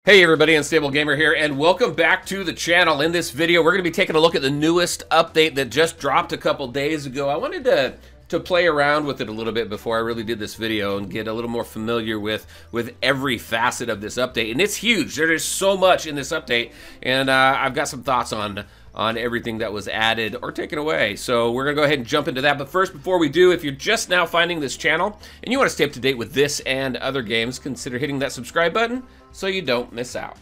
Hey everybody, Unstable Gamer here, and welcome back to the channel. In this video, we're going to be taking a look at the newest update that just dropped a couple days ago. I wanted to play around with it a little bit before I really did this video and get a little more familiar with every facet of this update. And it's huge. There is so much in this update, and I've got some thoughts on everything that was added or taken away. So we're going to go ahead and jump into that. But first, before we do, if you're just now finding this channel and you want to stay up to date with this and other games, consider hitting that subscribe button so you don't miss out.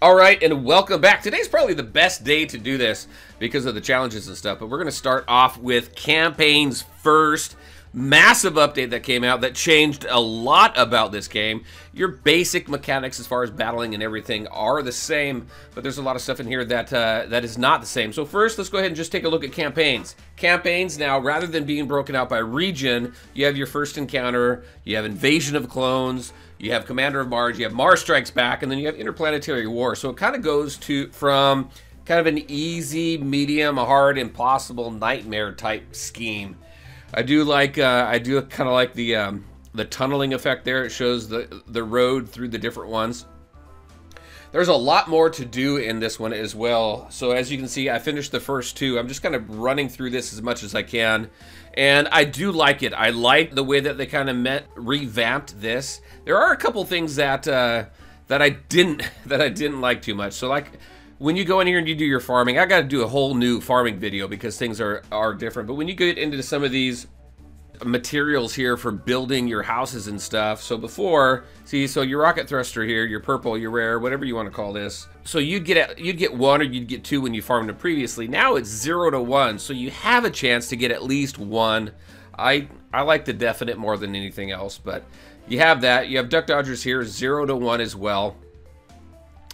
All right, and welcome back. Today's probably the best day to do this because of the challenges and stuff, but we're going to start off with campaigns first. Massive update that came out that changed a lot about this game. Your basic mechanics as far as battling and everything are the same, but there's a lot of stuff in here that that is not the same. So first, let's go ahead and just take a look at campaigns. Campaigns now, rather than being broken out by region, you have your first encounter, you have Invasion of Clones, you have Commander of Mars, you have Mars Strikes Back, and then you have Interplanetary War. So it kind of goes from kind of an easy, medium, hard, impossible, nightmare type scheme. I do kind of like the tunneling effect there. It shows the road through the different ones. There's a lot more to do in this one as well. So as you can see, I finished the first two. I'm just kind of running through this as much as I can, and I do like it. I like the way that they kind of revamped this. There are a couple things that that I didn't like too much. So like, when you go in here and you do your farming, I got to do a whole new farming video because things are different. But when you get into some of these materials here for building your houses and stuff, so before, see, so your rocket thruster here, your purple, your rare, whatever you want to call this, so you'd get one or you'd get two when you farmed them previously. Now it's 0 to 1, so you have a chance to get at least one. I like the definite more than anything else, but you have that. You have duck dodgers here, 0 to 1 as well.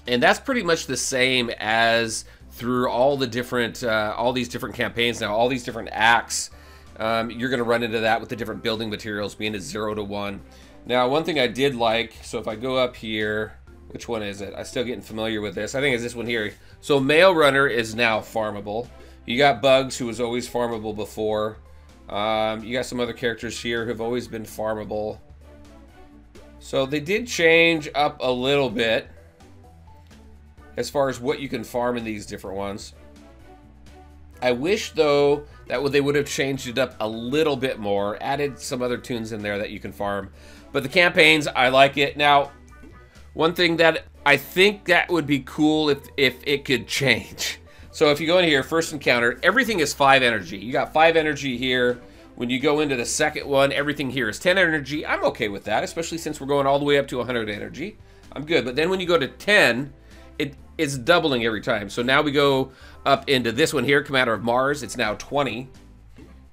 And that's pretty much the same as through all the different, all these different campaigns now, all these different acts. You're going to run into that with the different building materials being a 0 to 1. Now, one thing I did like, so if I go up here, which one is it? I'm still getting familiar with this. I think it's this one here. So Mail Runner is now farmable. You got Bugs, who was always farmable before. You got some other characters here who have always been farmable. So they did change up a little bit as far as what you can farm in these different ones. I wish, though, that they would have changed it up a little bit more, added some other tunes in there that you can farm. But the campaigns, I like it. Now, one thing that I think that would be cool if it could change. So if you go in here, first encounter, everything is 5 energy. You got 5 energy here. When you go into the second one, everything here is 10 energy. I'm okay with that, especially since we're going all the way up to 100 energy. I'm good. But then when you go to 10, it's doubling every time. So now we go up into this one here, Commander of Mars. It's now 20.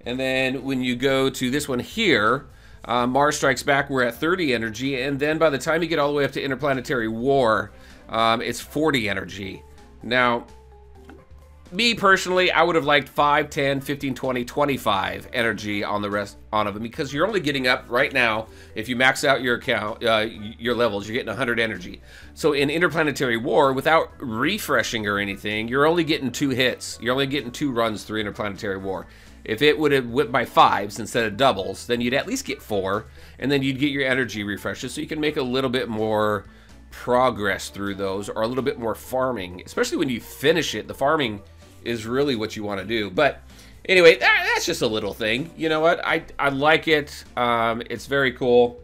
And then when you go to this one here, Mars Strikes Back, we're at 30 energy. And then by the time you get all the way up to Interplanetary War, it's 40 energy. Now, me personally, I would have liked 5, 10, 15, 20, 25 energy on the rest of them, because you're only getting up right now, if you max out your account, your levels, you're getting 100 energy. So in Interplanetary War, without refreshing or anything, you're only getting 2 hits. You're only getting 2 runs through Interplanetary War. If it would have went by 5s instead of doubles, then you'd at least get 4, and then you'd get your energy refreshes, so you can make a little bit more progress through those, or a little bit more farming, especially when you finish it. The farming is really what you want to do. But anyway, that's just a little thing. You know what? I like it. It's very cool.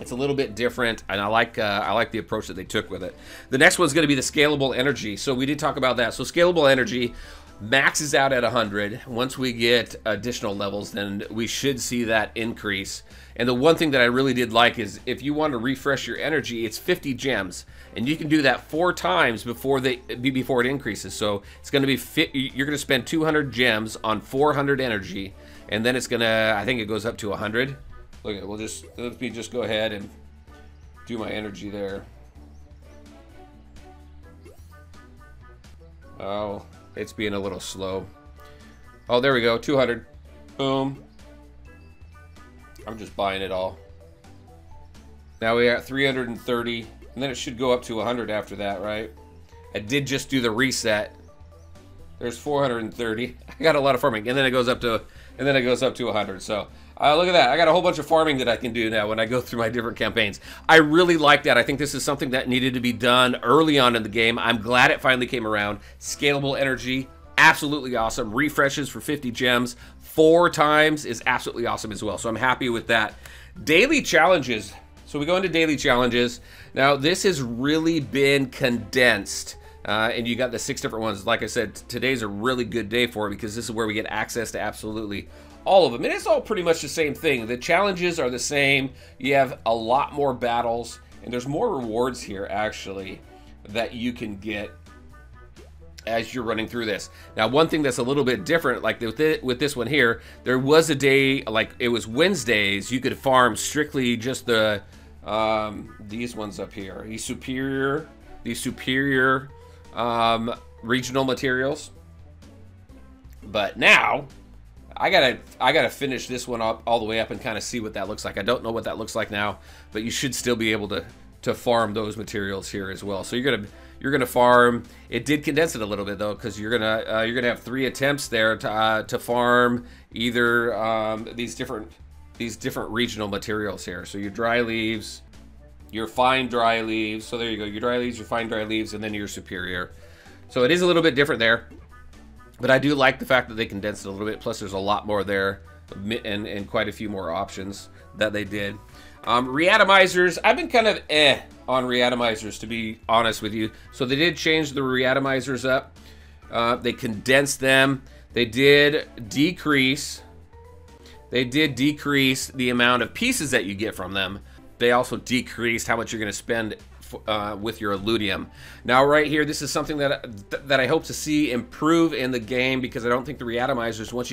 It's a little bit different, and I like the approach that they took with it. The next one's going to be the Scalable Energy. So we did talk about that. So Scalable Energy maxes out at 100. Once we get additional levels, then we should see that increase. And the one thing that I really did like is if you want to refresh your energy, it's 50 gems. And you can do that 4 times before it increases. So it's going to be you're going to spend 200 gems on 400 energy, and then it's going to, I think it goes up to 100. Look at, let me just go ahead and do my energy there. Oh, it's being a little slow. Oh, there we go, 200. Boom. I'm just buying it all. Now we're at 330. And then it should go up to 100 after that, right? I did just do the reset. There's 430. I got a lot of farming, and then it goes up to 100. So look at that. I got a whole bunch of farming that I can do now when I go through my different campaigns. I really like that. I think this is something that needed to be done early on in the game. I'm glad it finally came around. Scalable energy, absolutely awesome. Refreshes for 50 gems 4 times is absolutely awesome as well. So I'm happy with that. Daily challenges. So we go into daily challenges. Now this has really been condensed. And you got the 6 different ones. Like I said, today's a really good day for it because this is where we get access to absolutely all of them. And it's all pretty much the same thing. The challenges are the same. You have a lot more battles. And there's more rewards here, actually, that you can get as you're running through this. Now, one thing that's a little bit different, like with this one here, there was a day, like it was Wednesdays, you could farm strictly just the, these ones up here. These superior regional materials. But now I gotta finish this one up all the way up and kind of see what that looks like. I don't know what that looks like now, but you should still be able to farm those materials here as well. So you're gonna farm. It did condense it a little bit though, because you're gonna have 3 attempts there to farm either these different regional materials here. So your dry leaves, your fine dry leaves. So there you go. Your dry leaves, your fine dry leaves, and then your superior. So it is a little bit different there. But I do like the fact that they condensed it a little bit. Plus, there's a lot more there and quite a few more options that they did. Reata Misers, I've been kind of on Reata Misers, to be honest with you. So they did change the Reata Misers up. They condensed them. They did decrease the amount of pieces that you get from them. They also decreased how much you're going to spend with your Illudium. Now right here, this is something that I hope to see improve in the game, because I don't think the Reata Misers, once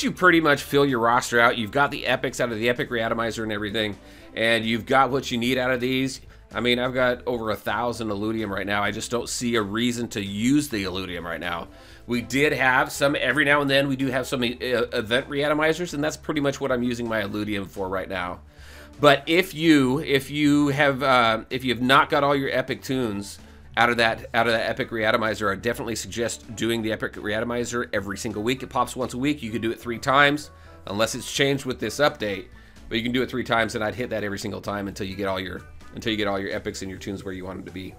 you pretty much fill your roster out, you've got the epics out of the epic Reata Miser and everything, and you've got what you need out of these. I mean, I've got over 1,000 Illudium right now. I just don't see a reason to use the Illudium right now. We did have some, every now and then we do have some event Reata Misers, and that's pretty much what I'm using my Illudium for right now. But if you have not got all your epic tunes out of that epic Reata Miser, I definitely suggest doing the epic Reata Miser every single week. It pops once a week. You could do it 3 times, unless it's changed with this update. But you can do it 3 times, and I'd hit that every single time until you get all your epics and your tunes where you want them to be.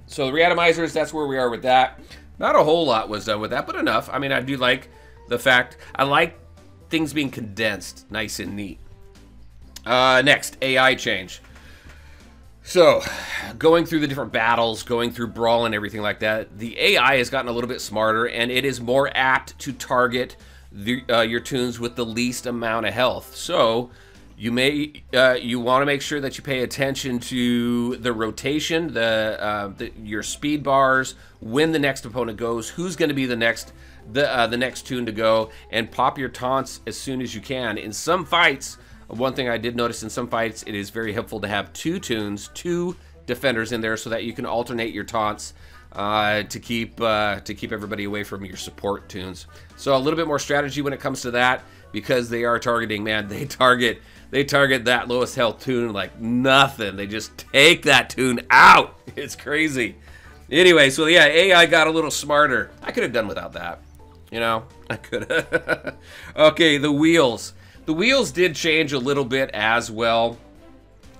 So the Reata Misers, that's where we are with that. Not a whole lot was done with that, but enough. I mean, I do like the fact, I like things being condensed, nice and neat. Next, AI change. So, going through the different battles, going through Brawl and everything like that, the AI has gotten a little bit smarter, and it is more apt to target your tunes with the least amount of health. So, you want to make sure that you pay attention to the rotation, your speed bars, when the next opponent goes, who's going to be the next tune to go, and pop your taunts as soon as you can. In some fights, one thing I did notice in some fights, it is very helpful to have 2 tunes, 2 defenders in there, so that you can alternate your taunts to keep everybody away from your support tunes. So a little bit more strategy when it comes to that, because they are targeting, man, they target that lowest health tune like nothing. They just take that tune out. It's crazy. Anyway, so yeah, AI got a little smarter. I could have done without that. You know, I could have. Okay, the wheels. The wheels did change a little bit as well.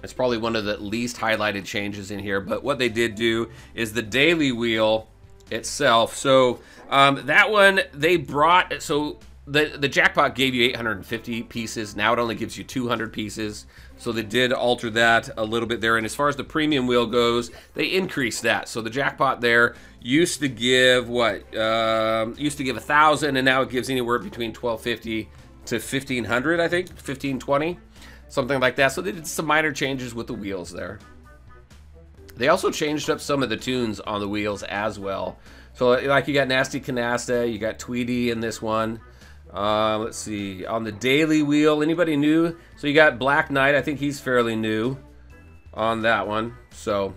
It's probably one of the least highlighted changes in here, but what they did do is the daily wheel itself. So that one, they brought, so the jackpot gave you 850 pieces. Now it only gives you 200 pieces. So they did alter that a little bit there. And as far as the premium wheel goes, they increased that. So the jackpot there used to give what? Used to give 1,000, and now it gives anywhere between 1,250 to 1,500, I think, 1,520, something like that. So they did some minor changes with the wheels there. They also changed up some of the tunes on the wheels as well. So like you got Nasty Canasta, you got Tweety in this one. Let's see, on the daily wheel, anybody new? So you got Black Knight, I think he's fairly new on that one. So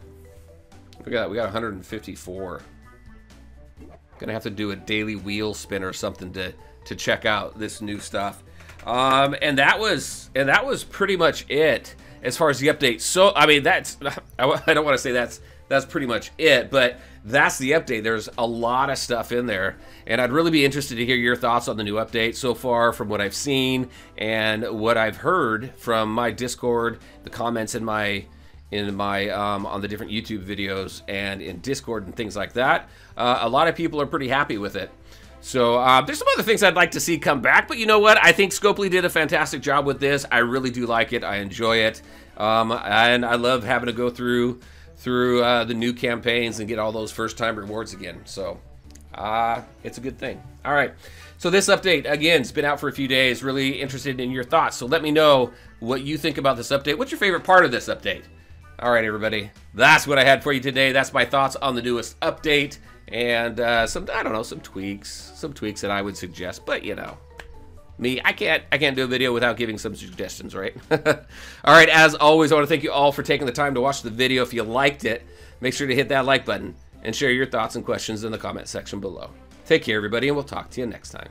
we got 154. Gonna have to do a daily wheel spin or something to check out this new stuff. And that was pretty much it as far as the update. So I mean, I don't want to say that's pretty much it, but that's the update. There's a lot of stuff in there, and I'd really be interested to hear your thoughts on the new update so far from what I've seen and what I've heard from my Discord, the comments in my on the different YouTube videos and in Discord and things like that. A lot of people are pretty happy with it. So there's some other things I'd like to see come back, but you know what? I think Scopely did a fantastic job with this. I really do like it. I enjoy it, and I love having to go through the new campaigns and get all those first-time rewards again. So it's a good thing. All right. So this update, again, it's been out for a few days. Really interested in your thoughts. So let me know what you think about this update. What's your favorite part of this update? All right, everybody. That's what I had for you today. That's my thoughts on the newest update. And some, I don't know, some tweaks that I would suggest. But, you know, me, I can't do a video without giving some suggestions, right? All right, as always, I want to thank you all for taking the time to watch the video. If you liked it, make sure to hit that like button and share your thoughts and questions in the comment section below. Take care, everybody, and we'll talk to you next time.